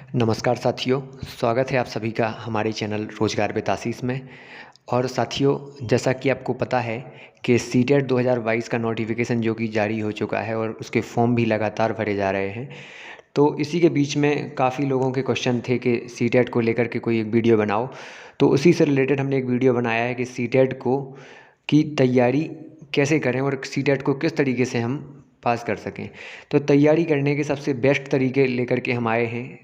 नमस्कार साथियों, स्वागत है आप सभी का हमारे चैनल रोजगार विद आशीष में। और साथियों, जैसा कि आपको पता है कि सीटेट 2022 का नोटिफिकेशन जो कि जारी हो चुका है और उसके फॉर्म भी लगातार भरे जा रहे हैं। तो इसी के बीच में काफ़ी लोगों के क्वेश्चन थे कि सीटेट को लेकर के कोई एक वीडियो बनाओ। तो उसी से रिलेटेड हमने एक वीडियो बनाया है कि सीटेट को की तैयारी कैसे करें और सीटेट को किस तरीके से हम पास कर सकें। तो तैयारी करने के सबसे बेस्ट तरीके लेकर के हम आए हैं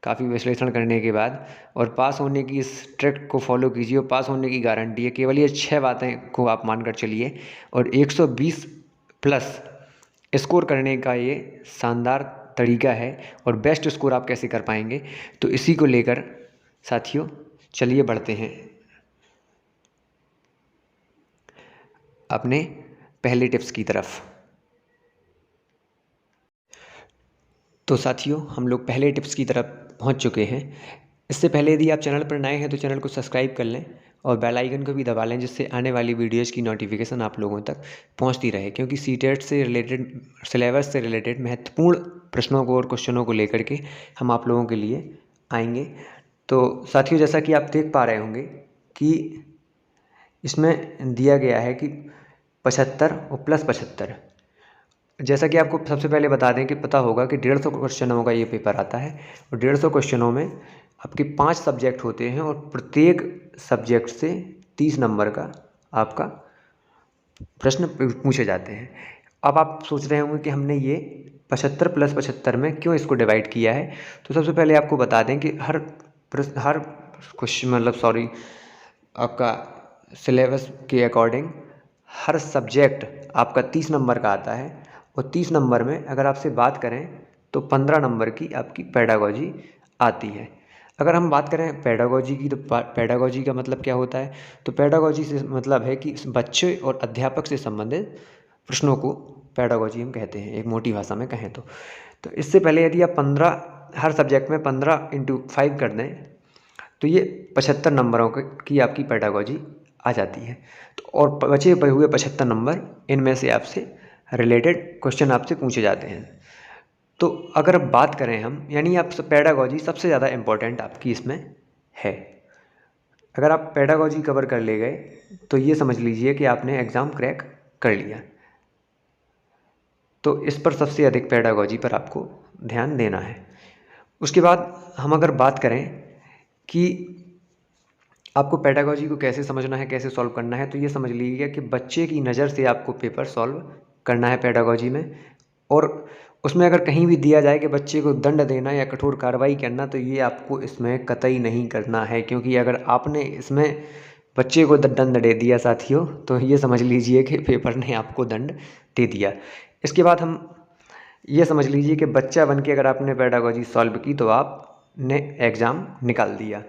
काफ़ी विश्लेषण करने के बाद। और पास होने की इस ट्रिक को फॉलो कीजिए और पास होने की गारंटी है। केवल ये 6 बातें को आप मानकर चलिए और 120 प्लस स्कोर करने का ये शानदार तरीका है। और बेस्ट स्कोर आप कैसे कर पाएंगे, तो इसी को लेकर साथियों चलिए बढ़ते हैं अपने पहले टिप्स की तरफ। तो साथियों, हम लोग पहले टिप्स की तरफ पहुंच चुके हैं। इससे पहले यदि आप चैनल पर नए हैं तो चैनल को सब्सक्राइब कर लें और बेल आइकन को भी दबा लें, जिससे आने वाली वीडियोज़ की नोटिफिकेशन आप लोगों तक पहुंचती रहे। क्योंकि सीटेट से रिलेटेड, सिलेबस से रिलेटेड महत्वपूर्ण प्रश्नों को और क्वेश्चनों को लेकर के हम आप लोगों के लिए आएंगे। तो साथियों, जैसा कि आप देख पा रहे होंगे कि इसमें दिया गया है कि 75 और प्लस 75। जैसा कि आपको सबसे पहले बता दें कि पता होगा कि 150 क्वेश्चनों का ये पेपर आता है और 150 क्वेश्चनों में आपके 5 सब्जेक्ट होते हैं और प्रत्येक सब्जेक्ट से 30 नंबर का आपका प्रश्न पूछे जाते हैं। अब आप सोच रहे होंगे कि हमने ये 75 प्लस 75 में क्यों इसको डिवाइड किया है। तो सबसे पहले आपको बता दें कि हर क्वेश्चन आपका सिलेबस के अकॉर्डिंग हर सब्जेक्ट आपका 30 नंबर का आता है। और 30 नंबर में अगर आपसे बात करें तो 15 नंबर की आपकी पेडागोजी आती है। अगर हम बात करें पेडागोजी की, तो पेडागोजी का मतलब क्या होता है। तो पेडागोजी से मतलब है कि बच्चे और अध्यापक से संबंधित प्रश्नों को पेडागोजी हम कहते हैं, एक मोटी भाषा में कहें तो इससे पहले यदि आप 15 हर सब्जेक्ट में 15 इंटू 5 कर दें तो ये 75 नंबरों की आपकी पेडागोजी आ जाती है। तो और बचे हुए 75 नंबर, इनमें से आपसे रिलेटेड क्वेश्चन आपसे पूछे जाते हैं। तो अगर बात करें हम, यानी आप पेडागोजी सबसे ज़्यादा इम्पोर्टेंट आपकी इसमें है। अगर आप पेडागोजी कवर कर ले गए तो ये समझ लीजिए कि आपने एग्ज़ाम क्रैक कर लिया। तो इस पर सबसे अधिक पेडागोजी पर आपको ध्यान देना है। उसके बाद हम अगर बात करें कि आपको पेडागोजी को कैसे समझना है, कैसे सॉल्व करना है, तो ये समझ लीजिए कि बच्चे की नज़र से आपको पेपर सॉल्व करना है पेडागोजी में। और उसमें अगर कहीं भी दिया जाए कि बच्चे को दंड देना या कठोर कार्रवाई करना, तो ये आपको इसमें कतई नहीं करना है। क्योंकि अगर आपने इसमें बच्चे को दंड दे दिया साथियों, तो ये समझ लीजिए कि पेपर ने आपको दंड दे दिया। इसके बाद हम ये समझ लीजिए कि बच्चा बन के अगर आपने पेडागोजी सॉल्व की तो आपने एग्ज़ाम निकाल दिया।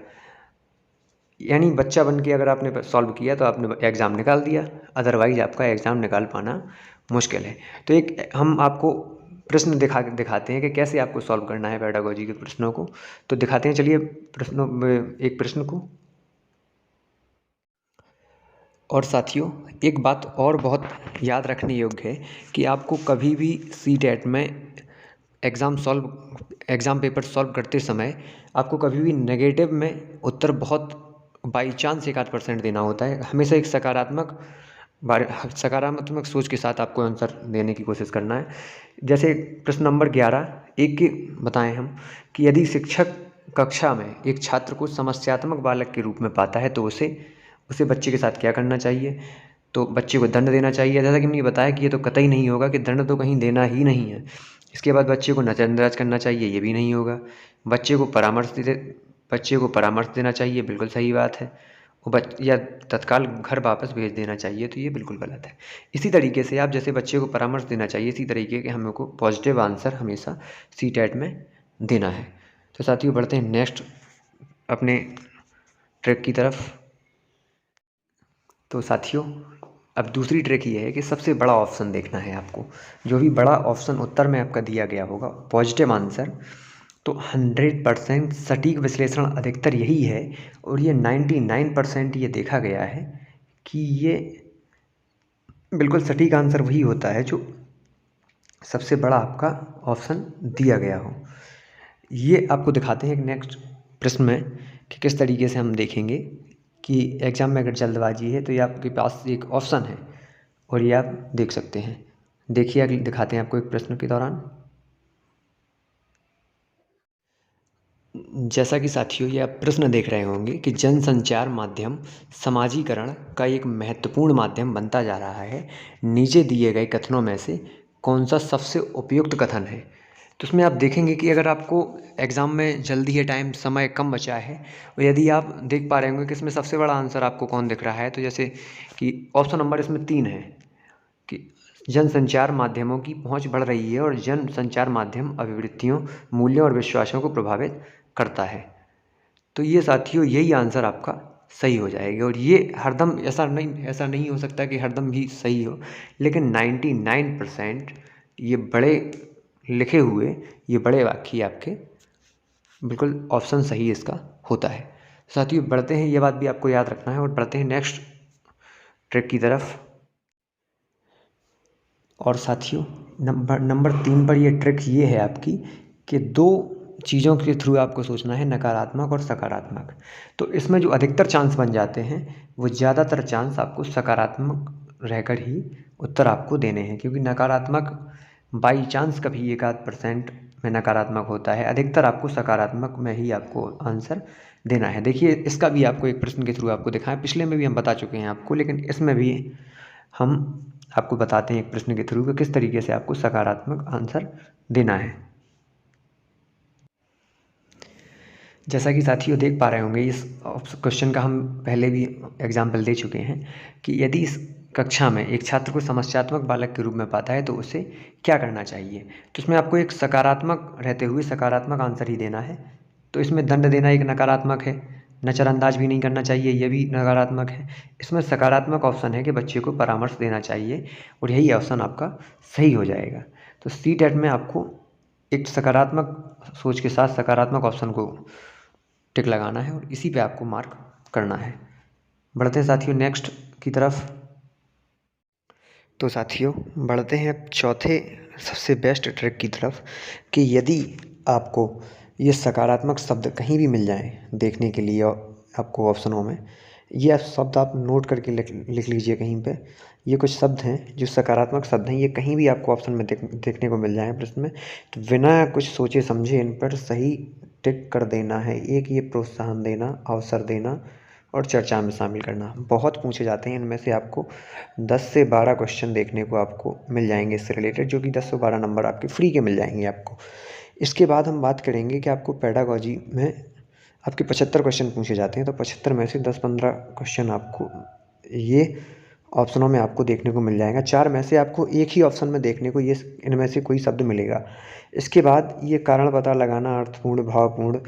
यानी बच्चा बन के अगर आपने सॉल्व किया तो आपने एग्ज़ाम निकाल दिया, अदरवाइज आपका एग्ज़ाम निकाल पाना मुश्किल है। तो एक हम आपको प्रश्न दिखाते हैं कि कैसे आपको सॉल्व करना है पेडागोजी के प्रश्नों को। तो दिखाते हैं, चलिए प्रश्नों में एक प्रश्न को। और साथियों, एक बात और बहुत याद रखने योग्य है कि आपको कभी भी सीटेट में एग्ज़ाम पेपर सॉल्व करते समय आपको कभी भी नेगेटिव में उत्तर बहुत बाई चांस 1-8% देना होता है। हमेशा एक सकारात्मक सोच के साथ आपको आंसर देने की कोशिश करना है। जैसे प्रश्न नंबर 11 एक के बताएं हम कि यदि शिक्षक कक्षा में एक छात्र को समस्यात्मक बालक के रूप में पाता है तो उसे बच्चे के साथ क्या करना चाहिए। तो बच्चे को दंड देना चाहिए। जैसा कि हमने बताया कि ये तो कतई नहीं होगा, कि दंड तो कहीं देना ही नहीं है। इसके बाद बच्चे को नज़रअंदाज करना चाहिए, ये भी नहीं होगा। बच्चे को परामर्श देना चाहिए, बिल्कुल सही बात है। या तत्काल घर वापस भेज देना चाहिए, तो ये बिल्कुल गलत है। इसी तरीके से आप जैसे बच्चे को परामर्श देना चाहिए, इसी तरीके के हम लोग को पॉजिटिव आंसर हमेशा सीटेट में देना है। तो साथियों, बढ़ते हैं नेक्स्ट अपने ट्रिक की तरफ। तो साथियों, अब दूसरी ट्रिक ये है कि सबसे बड़ा ऑप्शन देखना है आपको। जो भी बड़ा ऑप्शन उत्तर में आपका दिया गया होगा, पॉजिटिव आंसर, तो 100% सटीक विश्लेषण अधिकतर यही है। और ये 99% ये देखा गया है कि ये बिल्कुल सटीक आंसर वही होता है जो सबसे बड़ा आपका ऑप्शन दिया गया हो। ये आपको दिखाते हैं एक नेक्स्ट प्रश्न में कि किस तरीके से हम देखेंगे कि एग्ज़ाम में अगर जल्दबाजी है तो ये आपके पास एक ऑप्शन है और ये आप देख सकते हैं। देखिए अगले दिखाते हैं आपको एक प्रश्न के दौरान। जैसा कि साथियों ये आप प्रश्न देख रहे होंगे कि जनसंचार माध्यम समाजीकरण का एक महत्वपूर्ण माध्यम बनता जा रहा है। नीचे दिए गए कथनों में से कौन सा सबसे उपयुक्त कथन है? तो उसमें आप देखेंगे कि अगर आपको एग्ज़ाम में जल्दी है, टाइम समय कम बचा है और यदि आप देख पा रहे होंगे कि इसमें सबसे बड़ा आंसर आपको कौन दिख रहा है, तो जैसे कि ऑप्शन नंबर इसमें 3 है कि जनसंचार माध्यमों की पहुंच बढ़ रही है और जनसंचार माध्यम अभिवृत्तियों, मूल्यों और विश्वासों को प्रभावित करता है। तो ये साथियों यही आंसर आपका सही हो जाएगा। और ये हरदम ऐसा नहीं हो सकता कि हरदम भी सही हो, लेकिन 99% ये बड़े लिखे हुए ये बड़े वाक्य आपके बिल्कुल ऑप्शन सही इसका होता है। साथियों बढ़ते हैं, ये बात भी आपको याद रखना है और बढ़ते हैं नेक्स्ट ट्रिक की तरफ। और साथियों नंबर 3 पर ये ट्रिक ये है आपकी कि 2 चीज़ों के थ्रू आपको सोचना है, नकारात्मक और सकारात्मक। तो इसमें जो अधिकतर चांस बन जाते हैं वो ज़्यादातर चांस आपको सकारात्मक रहकर ही उत्तर आपको देने हैं, क्योंकि नकारात्मक बाई चांस कभी 1-8% में नकारात्मक होता है, अधिकतर आपको सकारात्मक में ही आपको आंसर देना है। देखिए इसका भी आपको एक प्रश्न के थ्रू आपको दिखाएं, पिछले में भी हम बता चुके हैं आपको, लेकिन इसमें भी हम आपको बताते हैं एक प्रश्न के थ्रू कि किस तरीके से आपको सकारात्मक आंसर देना है। जैसा कि साथियों देख पा रहे होंगे इस क्वेश्चन का हम पहले भी एग्जाम्पल दे चुके हैं कि यदि इस कक्षा में एक छात्र को समस्यात्मक बालक के रूप में पाता है तो उसे क्या करना चाहिए। तो इसमें आपको एक सकारात्मक रहते हुए सकारात्मक आंसर ही देना है। तो इसमें दंड देना एक नकारात्मक है, नज़रअंदाज भी नहीं करना चाहिए, यह भी नकारात्मक है। इसमें सकारात्मक ऑप्शन है कि बच्चे को परामर्श देना चाहिए और यही ऑप्शन आपका सही हो जाएगा। तो CTET में आपको एक सकारात्मक सोच के साथ सकारात्मक ऑप्शन को टिक लगाना है और इसी पे आपको मार्क करना है। बढ़ते हैं साथियों नेक्स्ट की तरफ। तो साथियों बढ़ते हैं अब चौथे सबसे बेस्ट ट्रिक की तरफ कि यदि आपको ये सकारात्मक शब्द कहीं भी मिल जाए देखने के लिए आपको ऑप्शनों में, ये शब्द आप नोट करके लिख लीजिए कहीं पे। ये कुछ शब्द हैं जो सकारात्मक शब्द हैं, ये कहीं भी आपको ऑप्शन में देखने को मिल जाए प्रश्न में, तो बिना कुछ सोचे समझे इन पर सही टिक कर देना है। एक ये प्रोत्साहन देना, अवसर देना और चर्चा में शामिल करना बहुत पूछे जाते हैं। इनमें से आपको 10 से 12 क्वेश्चन देखने को आपको मिल जाएंगे इससे रिलेटेड, जो कि 10 से 12 नंबर आपके फ्री के मिल जाएंगे आपको। इसके बाद हम बात करेंगे कि आपको पेडागॉजी में आपके 75 क्वेश्चन पूछे जाते हैं, तो 75 में से 10-15 क्वेश्चन आपको ये ऑप्शनों में आपको देखने को मिल जाएगा। 4 में से आपको एक ही ऑप्शन में देखने को ये इनमें से कोई शब्द मिलेगा। इसके बाद ये कारण पता लगाना, अर्थपूर्ण भावपूर्ण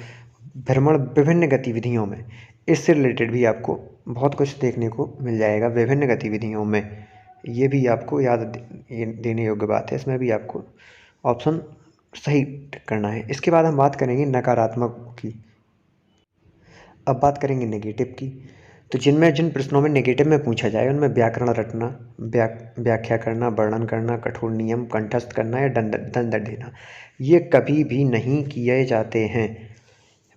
भ्रमण विभिन्न गतिविधियों में, इससे रिलेटेड भी आपको बहुत कुछ देखने को मिल जाएगा। विभिन्न गतिविधियों में ये भी आपको याद देने योग्य बात है, इसमें भी आपको ऑप्शन सही करना है। इसके बाद हम बात करेंगे नकारात्मक की। अब बात करेंगे नेगेटिव की। तो जिन प्रश्नों में नेगेटिव में पूछा जाए उनमें व्याकरण रटना, व्याख्या करना, वर्णन करना, कठोर नियम कंठस्थ करना या दंड देना, ये कभी भी नहीं किए जाते हैं।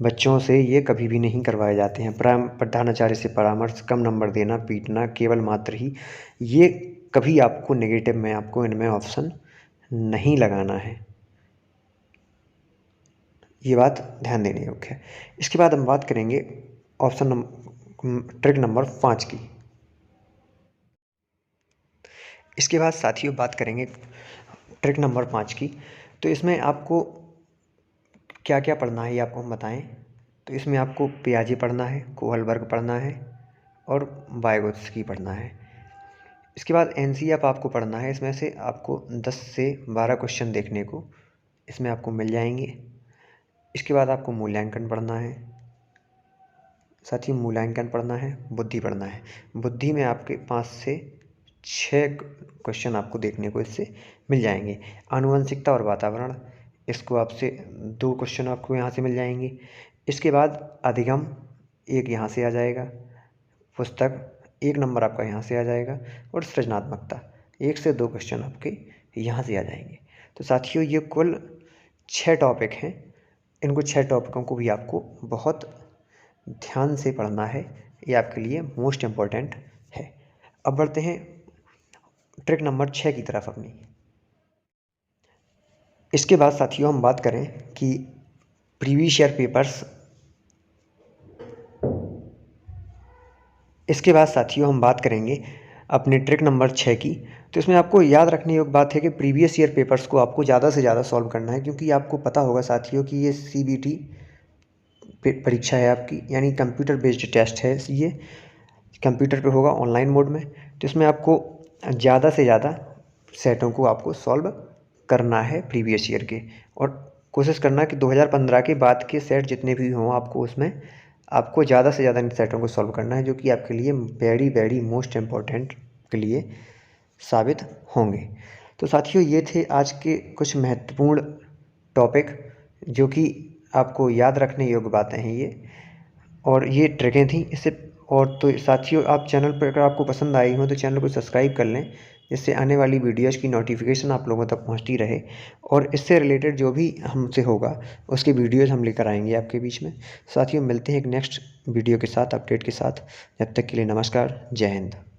बच्चों से ये कभी भी नहीं करवाए जाते हैं। प्रधानाचार्य से परामर्श, कम नंबर देना, पीटना, केवल मात्र ही, ये कभी आपको नेगेटिव में आपको इनमें ऑप्शन नहीं लगाना है। ये बात ध्यान देने योग्य है। इसके बाद हम बात करेंगे ट्रिक नंबर 5 की। इसके बाद साथियों बात करेंगे ट्रिक नंबर 5 की। तो इसमें आपको क्या क्या पढ़ना है ये आपको हम बताएं। तो इसमें आपको पियाजे पढ़ना है, कोहलबर्ग पढ़ना है और वाइगोत्स्की पढ़ना है। इसके बाद एनसीईआरटी आपको पढ़ना है। इसमें से आपको 10 से 12 क्वेश्चन देखने को इसमें आपको मिल जाएंगे। इसके बाद आपको मूल्यांकन पढ़ना है, साथ ही मूल्यांकन पढ़ना है, बुद्धि पढ़ना है। बुद्धि में आपके 5 से 6 क्वेश्चन आपको देखने को इससे मिल जाएंगे। आनुवंशिकता और वातावरण, इसको आपसे 2 क्वेश्चन आपको यहाँ से मिल जाएंगे। इसके बाद अधिगम एक यहाँ से आ जाएगा, पुस्तक 1 नंबर आपका यहाँ से आ जाएगा और सृजनात्मकता 1 से 2 क्वेश्चन आपके यहाँ से आ जाएंगे। तो साथियों ये कुल 6 टॉपिक हैं इनको 6 टॉपिकों को भी आपको बहुत ध्यान से पढ़ना है, ये आपके लिए मोस्ट इम्पॉर्टेंट है। अब बढ़ते हैं ट्रिक नंबर 6 की तरफ अपनी। इसके बाद साथियों हम बात करें कि प्रीवियस ईयर पेपर्स, इसके बाद साथियों हम बात करेंगे अपने ट्रिक नंबर 6 की। तो इसमें आपको याद रखने योग्य बात है कि प्रीवियस ईयर पेपर्स को आपको ज़्यादा से ज़्यादा सॉल्व करना है, क्योंकि आपको पता होगा साथियों कि ये CBT परीक्षा है आपकी, यानी कंप्यूटर बेस्ड टेस्ट है। ये कंप्यूटर पे होगा ऑनलाइन मोड में। तो इसमें आपको ज़्यादा से ज़्यादा सेटों को आपको सॉल्व करना है प्रीवियस ईयर के, और कोशिश करना कि 2015 के बाद के सेट जितने भी हों आपको उसमें आपको ज़्यादा से ज़्यादा इन सेटों को सॉल्व करना है, जो कि आपके लिए वेरी वेरी मोस्ट इम्पॉर्टेंट के लिए साबित होंगे। तो साथियों ये थे आज के कुछ महत्वपूर्ण टॉपिक जो कि आपको याद रखने योग्य बातें हैं ये, और ये ट्रिकें थी इससे। और तो साथियों आप चैनल पर अगर आपको पसंद आई हो तो चैनल को सब्सक्राइब कर लें, जिससे आने वाली वीडियोज़ की नोटिफिकेशन आप लोगों तक पहुंचती रहे, और इससे रिलेटेड जो भी हमसे होगा उसकी वीडियोज़ हम लेकर आएंगे आपके बीच में। साथियों मिलते हैं एक नेक्स्ट वीडियो के साथ, अपडेट के साथ। जब तक के लिए नमस्कार, जय हिंद।